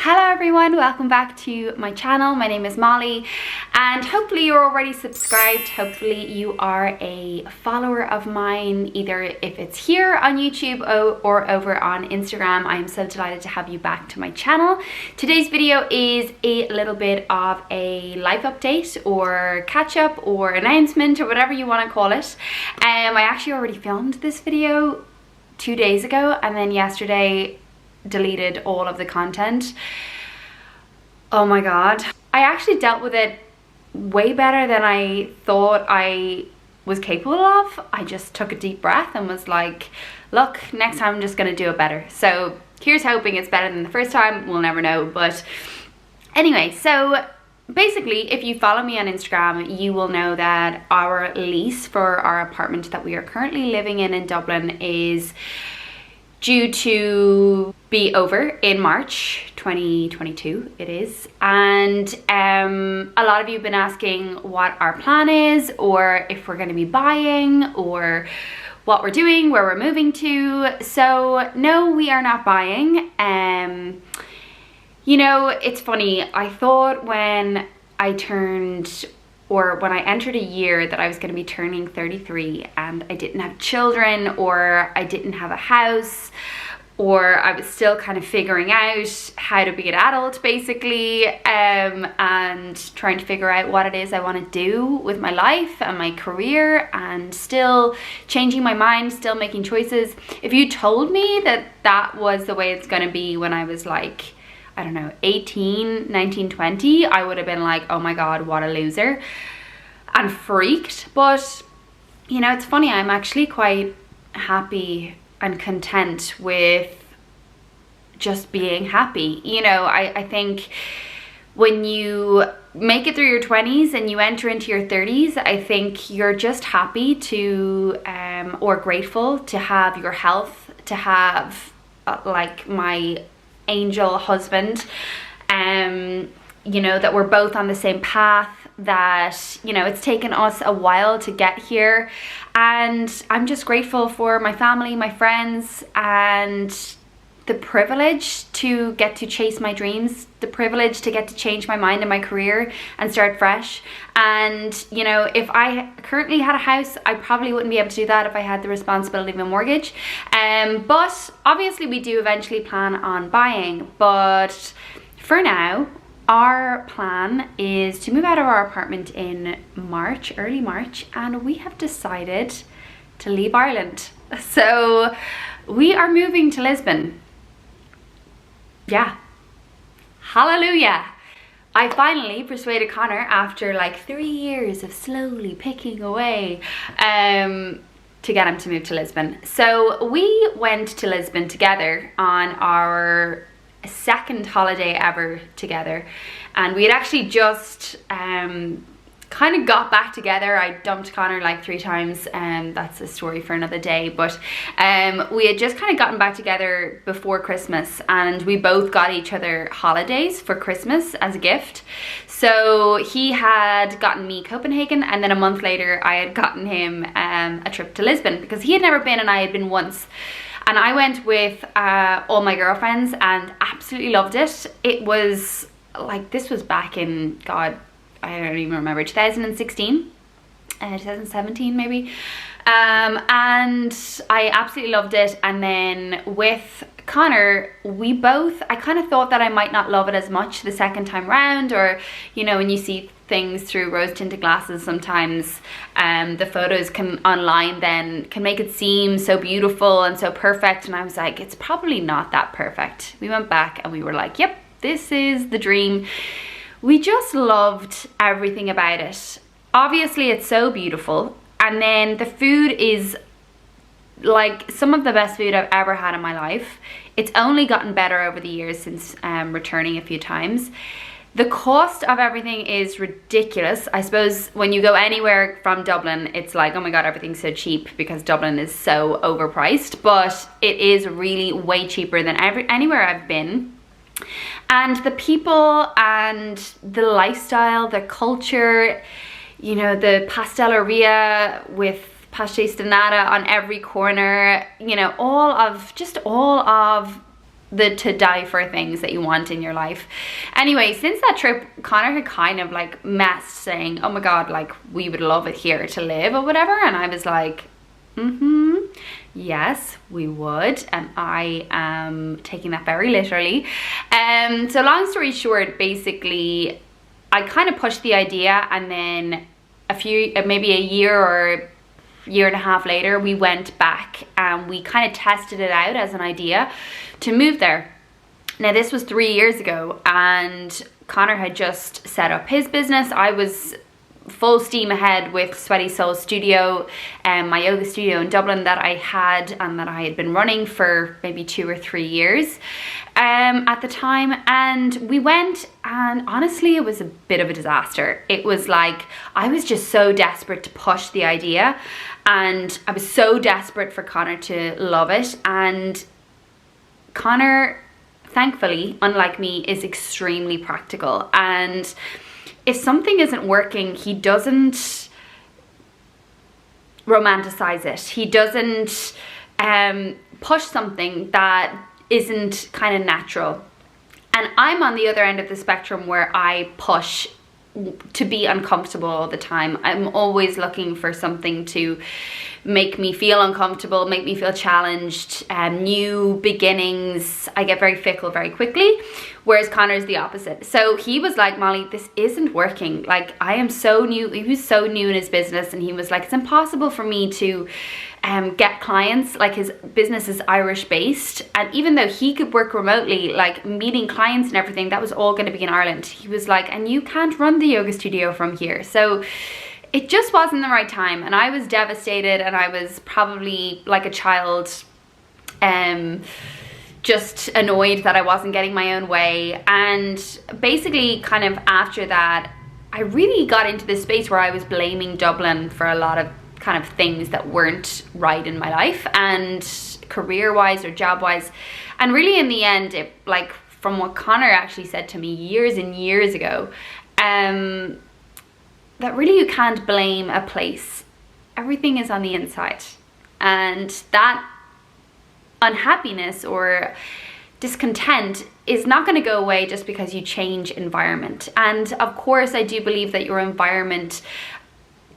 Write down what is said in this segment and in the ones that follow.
Hello everyone, welcome back to my channel. My name is Molly and hopefully you're already subscribed. Hopefully you are a follower of mine, either if it's here on YouTube or over on Instagram. I am so delighted to have you back to my channel. Today's video is a little bit of a life update or catch up or announcement or whatever you want to call it. I actually already filmed this video 2 days ago and then yesterday deleted all of the content. Oh my god, I actually dealt with it way better than I thought I was capable of. I just took a deep breath and was like, look, next time I'm just gonna do it better. So here's hoping it's better than the first time. We'll never know. But anyway, so basically, if you follow me on Instagram, you will know that our lease for our apartment that we are currently living in Dublin is due to be over in March 2022 it is. And a lot of you have been asking what our plan is, or if we're going to be buying, or what we're doing, where we're moving to. So no, we are not buying. You know, it's funny, I thought when I entered a year that I was going to be turning 33 and I didn't have children, or I didn't have a house, or I was still kind of figuring out how to be an adult basically, and trying to figure out what it is I want to do with my life and my career, and still changing my mind, still making choices. If you told me that that was the way it's going to be when I was like, I don't know, 18, 19, 20, I would have been like, oh my god, what a loser, and freaked. But you know, it's funny, I'm actually quite happy and content with just being happy. You know, I think when you make it through your 20s and you enter into your 30s, I think you're just happy to or grateful to have your health, to have like my angel husband, you know, that we're both on the same path, that, you know, it's taken us a while to get here, and I'm just grateful for my family, my friends, and the privilege to get to chase my dreams, the privilege to get to change my mind and my career and start fresh. And you know, if I currently had a house, I probably wouldn't be able to do that if I had the responsibility of a mortgage. But obviously we do eventually plan on buying. But for now, our plan is to move out of our apartment in March, early March, and we have decided to leave Ireland. So we are moving to Lisbon. Yeah, hallelujah. I finally persuaded Connor, after like 3 years of slowly picking away, to get him to move to Lisbon. So we went to Lisbon together on our second holiday ever together, and we had actually just kind of got back together. I dumped Connor like 3 times, and that's a story for another day. But we had just kind of gotten back together before Christmas, and we both got each other holidays for Christmas as a gift. So he had gotten me Copenhagen, and then a month later I had gotten him a trip to Lisbon, because he had never been and I had been once. And I went with all my girlfriends and absolutely loved it. It was like, this was back in, God, I don't even remember, 2016, 2017 maybe. And I absolutely loved it. And then with Connor, I kind of thought that I might not love it as much the second time round, or, you know, when you see things through rose tinted glasses, sometimes the photos online then can make it seem so beautiful and so perfect. And I was like, it's probably not that perfect. We went back and we were like, yep, this is the dream. We just loved everything about it. Obviously it's so beautiful, and then the food is like some of the best food I've ever had in my life. It's only gotten better over the years since returning a few times. The cost of everything is ridiculous. I suppose when you go anywhere from Dublin, it's like, oh my god, everything's so cheap, because Dublin is so overpriced, but it is really way cheaper than anywhere I've been. And the people and the lifestyle, the culture, you know, the pasteleria with pastéis de nata on every corner, you know, all of the to die for things that you want in your life. Anyway, since that trip, Connor had kind of like messaged saying, oh my god, like we would love it here to live or whatever, and I was like, yes, we would, and I am taking that very literally. So long story short, basically I kind of pushed the idea, and then maybe a year or year and a half later, we went back and we kind of tested it out as an idea to move there. Now this was 3 years ago, and Connor had just set up his business. I was full steam ahead with Sweaty Soul Studio, my yoga studio in Dublin that I had and that I had been running for maybe 2 or 3 years at the time. And we went, and honestly it was a bit of a disaster. It was like I was just so desperate to push the idea, and I was so desperate for Connor to love it. And Connor, thankfully, unlike me, is extremely practical, and if something isn't working, he doesn't romanticize it. He doesn't push something that isn't kind of natural. And I'm on the other end of the spectrum where I push to be uncomfortable all the time. I'm always looking for something to make me feel uncomfortable, make me feel challenged, new beginnings. I get very fickle very quickly, whereas Connor's the opposite. So he was like, Molly, this isn't working. Like, I am so new. He was so new in his business, and he was like, it's impossible for me to get clients. Like, his business is Irish based, and even though he could work remotely, like meeting clients and everything, that was all going to be in Ireland. He was like, and you can't run the yoga studio from here. So it just wasn't the right time, and I was devastated, and I was probably like a child, just annoyed that I wasn't getting my own way. And basically kind of after that, I really got into this space where I was blaming Dublin for a lot of kind of things that weren't right in my life, and career-wise or job-wise. And really in the end, it, like from what Connor actually said to me years and years ago, that really you can't blame a place. Everything is on the inside. And that unhappiness or discontent is not going to go away just because you change environment. And of course, I do believe that your environment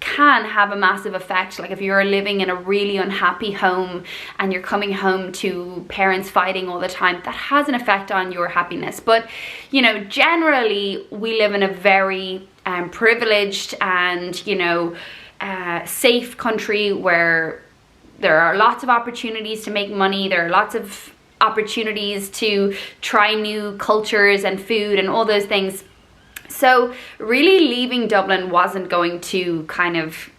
can have a massive effect. Like if you're living in a really unhappy home and you're coming home to parents fighting all the time, that has an effect on your happiness. But you know, generally we live in a very privileged and, you know, safe country where there are lots of opportunities to make money. There are lots of opportunities to try new cultures and food and all those things. So really leaving Dublin wasn't going to kind of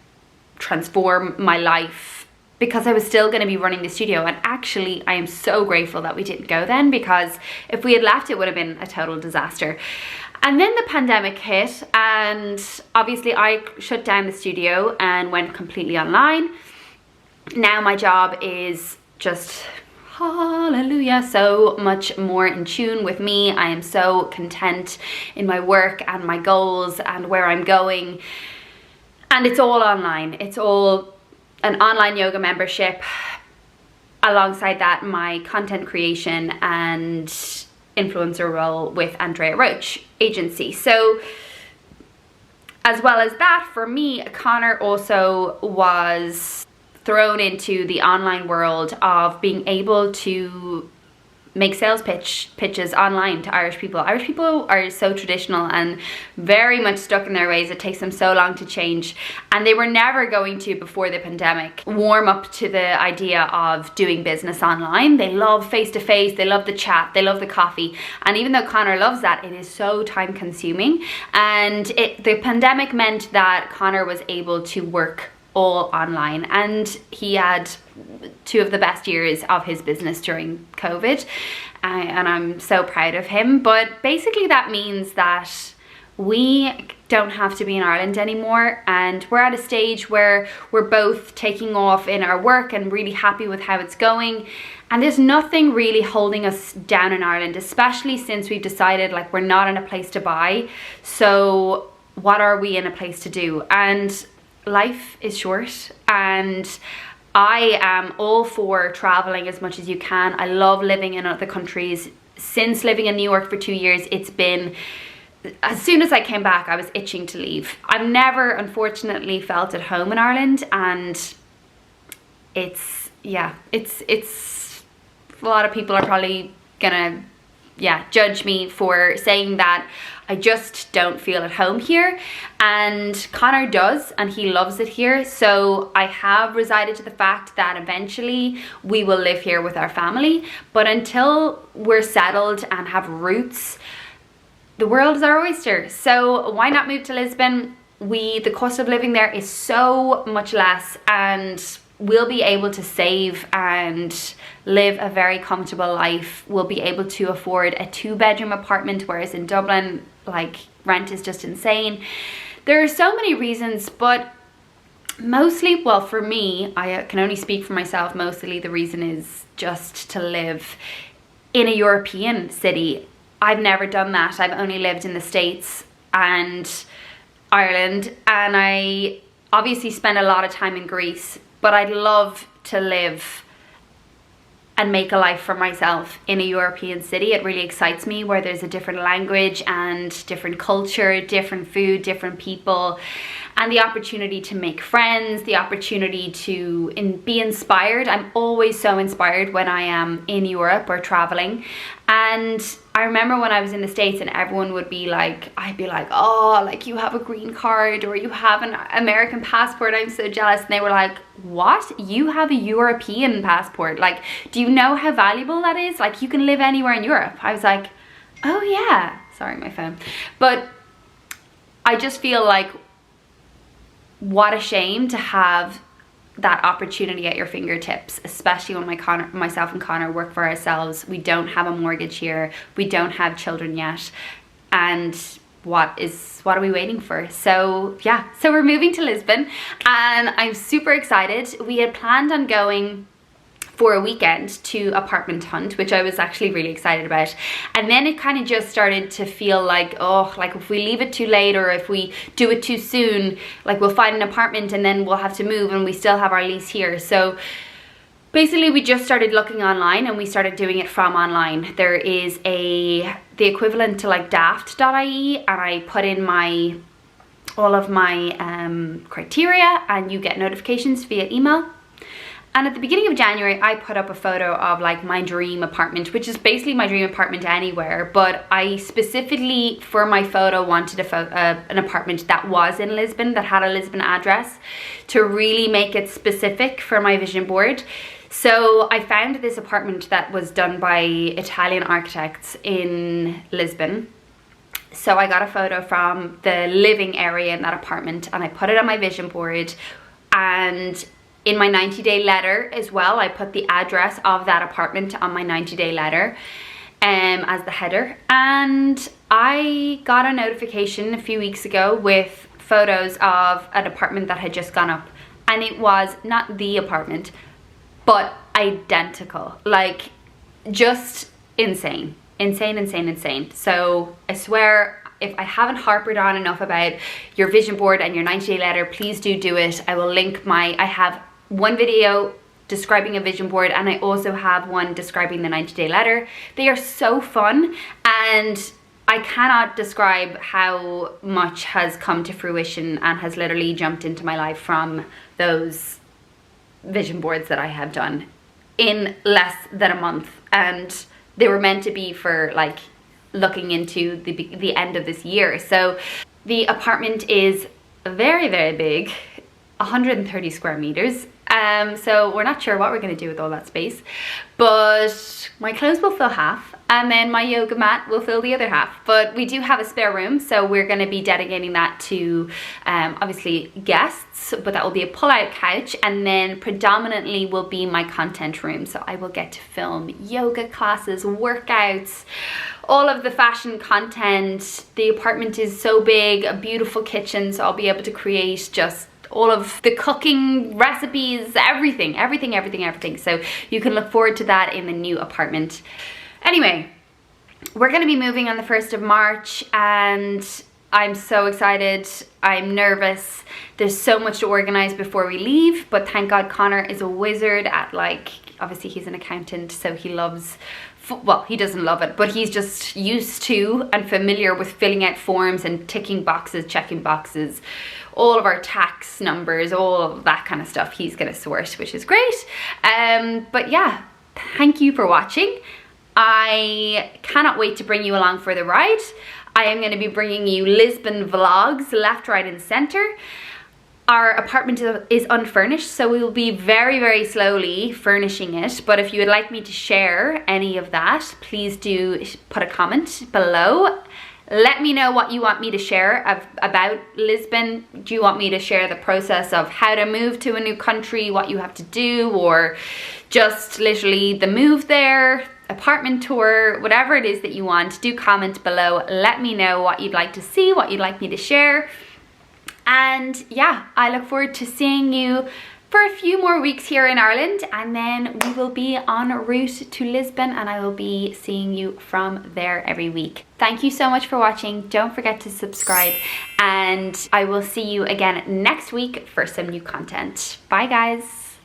transform my life, because I was still going to be running the studio. And actually I am so grateful that we didn't go then, because if we had left, it would have been a total disaster. And then the pandemic hit, and obviously I shut down the studio and went completely online. Now my job is just, hallelujah, so much more in tune with me. I am so content in my work and my goals and where I'm going. And it's all online. It's all an online yoga membership. Alongside that, my content creation and influencer role with Andrea Roach agency. So as well as that, for me, Connor also was thrown into the online world of being able to make sales pitches online to Irish people. Irish people are so traditional and very much stuck in their ways. It takes them so long to change, and they were never going to, before the pandemic, warm up to the idea of doing business online. They love face-to-face, they love the chat, they love the coffee. And even though Connor loves that, it is so time consuming. And the pandemic meant that Connor was able to work all online, and he had 2 of the best years of his business during COVID, and I'm so proud of him. But basically that means that we don't have to be in Ireland anymore, and we're at a stage where we're both taking off in our work and really happy with how it's going, and there's nothing really holding us down in Ireland, especially since we've decided like we're not in a place to buy, so what are we in a place to do? And life is short, and I am all for traveling as much as you can. I love living in other countries. Since living in New York for 2 years, it's been, as soon as I came back, I was itching to leave. I've never, unfortunately, felt at home in Ireland, and it's, yeah, it's a lot of people are probably gonna, yeah, judge me for saying that. I just don't feel at home here, and Connor does, and he loves it here. So I have resided to the fact that eventually we will live here with our family, but until we're settled and have roots, the world is our oyster. So why not move to Lisbon? The cost of living there is so much less, and we'll be able to save and live a very comfortable life. We'll be able to afford a 2-bedroom apartment, whereas in Dublin, like, rent is just insane. There are so many reasons, but mostly, well, for me, I can only speak for myself, mostly the reason is just to live in a European city. I've never done that. I've only lived in the States and Ireland, and I obviously spent a lot of time in Greece, but I'd love to live and make a life for myself in a European city. It really excites me, where there's a different language and different culture, different food, different people, and the opportunity to make friends, the opportunity to be inspired. I'm always so inspired when I am in Europe or traveling. And I remember when I was in the States and everyone would be like, I'd be like, oh, like, you have a green card or you have an American passport, I'm so jealous. And they were like, what? You have a European passport? Like, do you know how valuable that is? Like, you can live anywhere in Europe. I was like, oh yeah, sorry, my phone. But I just feel like, what a shame to have that opportunity at your fingertips, especially when myself and Connor work for ourselves. We don't have a mortgage here, we don't have children yet, and what are we waiting for? So yeah, so we're moving to Lisbon, and I'm super excited. We had planned on going for a weekend to Apartment Hunt, which I was actually really excited about. And then it kind of just started to feel like, oh, like if we leave it too late or if we do it too soon, like we'll find an apartment and then we'll have to move and we still have our lease here. So basically we just started looking online, and we started doing it from online. There is the equivalent to like daft.ie, and I put in all of my criteria, and you get notifications via email. And at the beginning of January, I put up a photo of like my dream apartment, which is basically my dream apartment anywhere. But I specifically, for my photo, wanted an apartment that was in Lisbon, that had a Lisbon address, to really make it specific for my vision board. So I found this apartment that was done by Italian architects in Lisbon. So I got a photo from the living area in that apartment, and I put it on my vision board. And in my 90-day letter as well, I put the address of that apartment on my 90-day letter as the header. And I got a notification a few weeks ago with photos of an apartment that had just gone up. And it was not the apartment, but identical. Like, just insane. Insane, insane, insane. So I swear, if I haven't harped on enough about your vision board and your 90-day letter, please do it. I will link I have one video describing a vision board, and I also have one describing the 90-day letter. They are so fun, and I cannot describe how much has come to fruition and has literally jumped into my life from those vision boards that I have done in less than a month. And they were meant to be for like looking into the end of this year. So the apartment is very, very big, 130 square meters. So we're not sure what we're going to do with all that space, but my clothes will fill half, and then my yoga mat will fill the other half. But we do have a spare room, so we're going to be dedicating that to obviously guests, but that will be a pull-out couch, and then predominantly will be my content room. So I will get to film yoga classes, workouts, all of the fashion content. The apartment is so big, a beautiful kitchen, so I'll be able to create just all of the cooking recipes, everything. So you can look forward to that in the new apartment. Anyway, we're going to be moving on the 1st of March, and I'm so excited. I'm nervous. There's so much to organize before we leave, but thank God Connor is a wizard at, like, obviously he's an accountant, so he loves, well, he doesn't love it, but he's just used to and familiar with filling out forms and ticking boxes, checking boxes, all of our tax numbers, all of that kind of stuff he's gonna sort, which is great. But yeah, thank you for watching. I cannot wait to bring you along for the ride. I am going to be bringing you Lisbon vlogs left, right and center. Our apartment is unfurnished, so we will be very, very slowly furnishing it. But if you would like me to share any of that, please do put a comment below. Let me know what you want me to share about Lisbon. Do you want me to share the process of how to move to a new country, what you have to do, or just literally the move there, apartment tour, whatever it is that you want? Do comment below. Let me know what you'd like to see, what you'd like me to share. And yeah, I look forward to seeing you for a few more weeks here in Ireland, and then we will be en route to Lisbon, and I will be seeing you from there every week. Thank you so much for watching. Don't forget to subscribe, and I will see you again next week for some new content. Bye guys.